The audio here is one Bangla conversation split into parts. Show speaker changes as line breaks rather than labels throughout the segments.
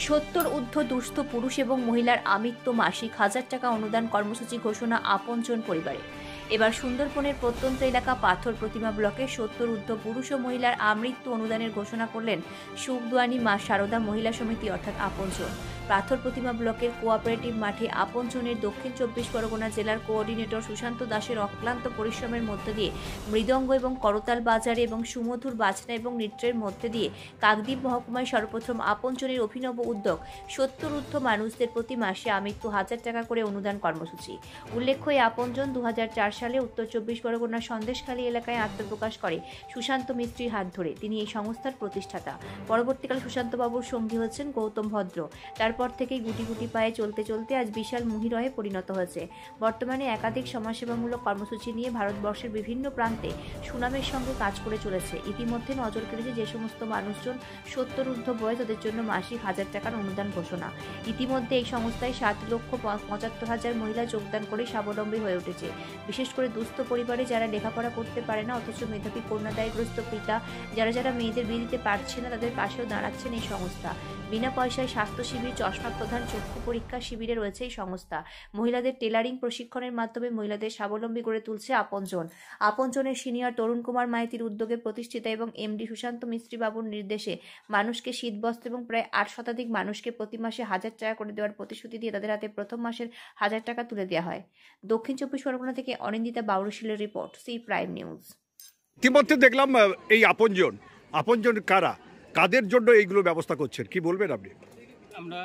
70 ঊর্ধ্ব দুস্থ পুরুষ এবং মহিলার আমৃত্যু মাসিক 1000 টাকা অনুদান কর্মসূচি ঘোষণা আপনজন পরিবারে। এবার সুন্দরবনের প্রত্যন্ত এলাকা পাথর প্রতিমা ব্লকে 70 ঊর্ধ্ব পুরুষ ও মহিলার আমৃত্যু অনুদানের ঘোষণা করলেন সুখদুয়ানি মা শারদা মহিলা সমিতি অর্থাৎ আপনজন। পাথর প্রতিমা ব্লকের কোঅপারেটিভ মাঠে আপনজনের দক্ষিণ 24 পরগনা জেলার কোঅর্ডিনেটর সুশান্ত দাসের অক্লান্ত পরিশ্রমের মধ্য দিয়ে মৃদঙ্গ এবং করতাল বাজারে এবং সুমধুর বাজনা এবং নৃত্যের মধ্যে দিয়ে কাকদ্বীপ মহকুমায় সর্বপ্রথম আপনজনের অভিনব উদ্যোগ 70 ঊর্ধ্ব মানুষদের প্রতি মাসে আমৃত্যু 1000 টাকা করে অনুদান কর্মসূচি। উল্লেখ্য, এই আপনজন 2004 সালে উত্তর 24 পরগনার সন্দেশখালী এলাকায় আত্মপ্রকাশ করে সুশান্ত মিস্ত্রির হাত ধরে। তিনি এই সংস্থার প্রতিষ্ঠাতা। পরবর্তীকালে সুশান্ত বাবুর সঙ্গী হচ্ছেন গৌতম ভদ্র। তারপর থেকেই গুটি গুটি পায়ে চলতে চলতে আজ বিশাল মুহিরহে পরিণত হয়েছে। বর্তমানে একাধিক সমাজসেবামূলক কর্মসূচি নিয়ে ভারতবর্ষের বিভিন্ন প্রান্তে সুনামের সঙ্গে কাজ করে চলেছে। ইতিমধ্যে নজর কেড়েছে যে সমস্ত মানুষজন 70 ঊর্ধ্ব বয়স, তাদের জন্য মাসিক 1000 টাকার অনুদান ঘোষণা। ইতিমধ্যে এই সংস্থায় 7,75,000 মহিলা যোগদান করে স্বাবলম্বী হয়ে উঠেছে। বিশেষ করে দুস্থ পরিবারে যারা লেখাপড়া করতে পারে না অথচ মেধাবী কন্যাদায়গ্রস্ত পিতা যারা মেয়েদের বিয়ে দিতে পারছে না, তাদের পাশেও দাঁড়াচ্ছেন এই সংস্থা। বিনা পয়সায় স্বাস্থ্য শিবির, চশমা প্রদান, চক্ষু পরীক্ষা শিবিরে রয়েছে এই সংস্থা। মহিলাদের টেলারিং প্রশিক্ষণের মাধ্যমে মহিলাদের স্বাবলম্বী করে তুলছে আপনজন। আপনজনের সিনিয়র তরুণ কুমার মাইতির উদ্যোগে প্রতিষ্ঠিত এবং এমডি সুশান্ত মিস্ত্রি বাবুর নির্দেশে মানুষকে শীতবস্ত্র এবং প্রায় 8 শতাধিক মানুষকে প্রতি মাসে 1000 টাকা করে দেওয়ার প্রতিশ্রুতি দিয়ে তাদের হাতে প্রথম মাসের 1000 টাকা তুলে দেওয়া হয়। দক্ষিণ 24 পরগনা থেকে অনিন্দিতা বাউরশীলের রিপোর্ট, সি প্রাইম নিউজ।
ইতিমধ্যে দেখলাম এই আপনজন কারা, কাদের জন্য এইগুলো ব্যবস্থা করছেন, কি বলবেন আপনি?
আমরা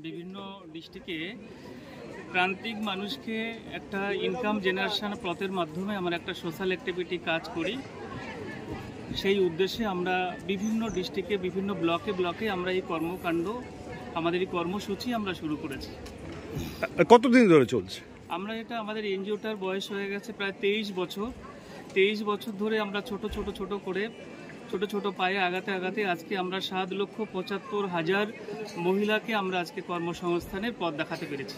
বিভিন্ন ডিস্ট্রিক্টে প্রান্তিক মানুষকে একটা ইনকাম জেনারেশন পথের মাধ্যমে আমরা একটা সোশ্যাল অ্যাক্টিভিটি কাজ করি। সেই উদ্দেশ্যে আমরা বিভিন্ন ডিস্ট্রিক্টে বিভিন্ন ব্লকে আমরা এই কর্মকাণ্ড, আমাদের এই কর্মসূচি আমরা শুরু করেছি।
কতদিন ধরে চলছে?
আমরা এটা আমাদের এনজিওটার বয়স হয়ে গেছে প্রায় 23 বছর। 23 বছর ধরে আমরা ছোট করে ছোট পায়ে আগাতে আজকে আমরা 7,75,000 মহিলাকে আমরা আজকে কর্মসংস্থানের পথ দেখাতে পেরেছি।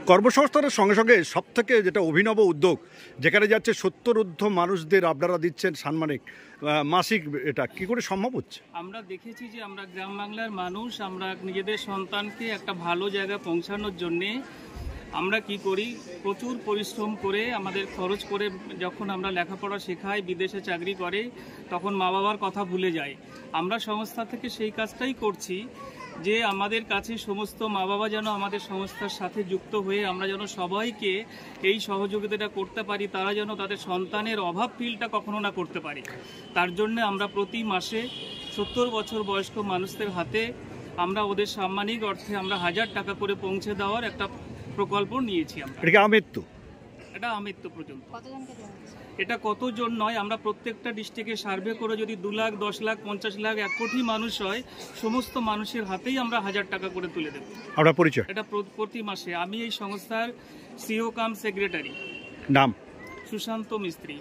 কর্মসংস্থানের সঙ্গে সঙ্গে সব থেকে যেটা অভিনব উদ্যোগ, যেখানে যাচ্ছে 70 ঊর্ধ্ব মানুষদের আপনারা দিচ্ছেন সাম্মানিক মাসিক, এটা কি করে সম্ভব হচ্ছে?
আমরা দেখেছি যে আমরা গ্রাম বাংলার মানুষ, আমরা নিজেদের সন্তানকে একটা ভালো জায়গায় পৌঁছানোর জন্যে আমরা কি করি, প্রচুর পরিশ্রম করে আমাদের খরচ করে যখন আমরা লেখাপড়া শেখাই, বিদেশে চাকরি করে, তখন মা বাবার কথা ভুলে যাই। আমরা সংস্থা থেকে সেই কাজটাই করছি যে আমাদের কাছে সমস্ত মা বাবা যেন আমাদের সংস্থার সাথে যুক্ত হয়ে আমরা যেন সবাইকে এই সহযোগিতাটা করতে পারি, তারা যেন তাদের সন্তানের অভাব ফিলটা কখনো না করতে পারে। তার জন্য আমরা প্রতি মাসে 70 বছর বয়স্ক মানুষদের হাতে আমরা ওদের সাম্মানিক অর্থে আমরা 1000 টাকা করে পৌঁছে দেওয়ার একটা প্রকল্প নিয়েছি। আমরা এটা আমৃত্যু পর্যন্ত। এটা কতজন নয়, আমরা প্রত্যেকটা ডিস্ট্রিক্টে সার্ভে করে যদি 2 লাখ, 10 লাখ, 50 লাখ, 1 কোটি মানুষ হয়, সমস্ত মানুষের হাতেই আমরা 1000 টাকা করে তুলে দেব।
আপনার পরিচয়?
এটা প্রতি মাসে। আমি এই সংস্থার সিও কাম সেক্রেটারি।
নাম?
সুশান্ত মিস্ত্রি।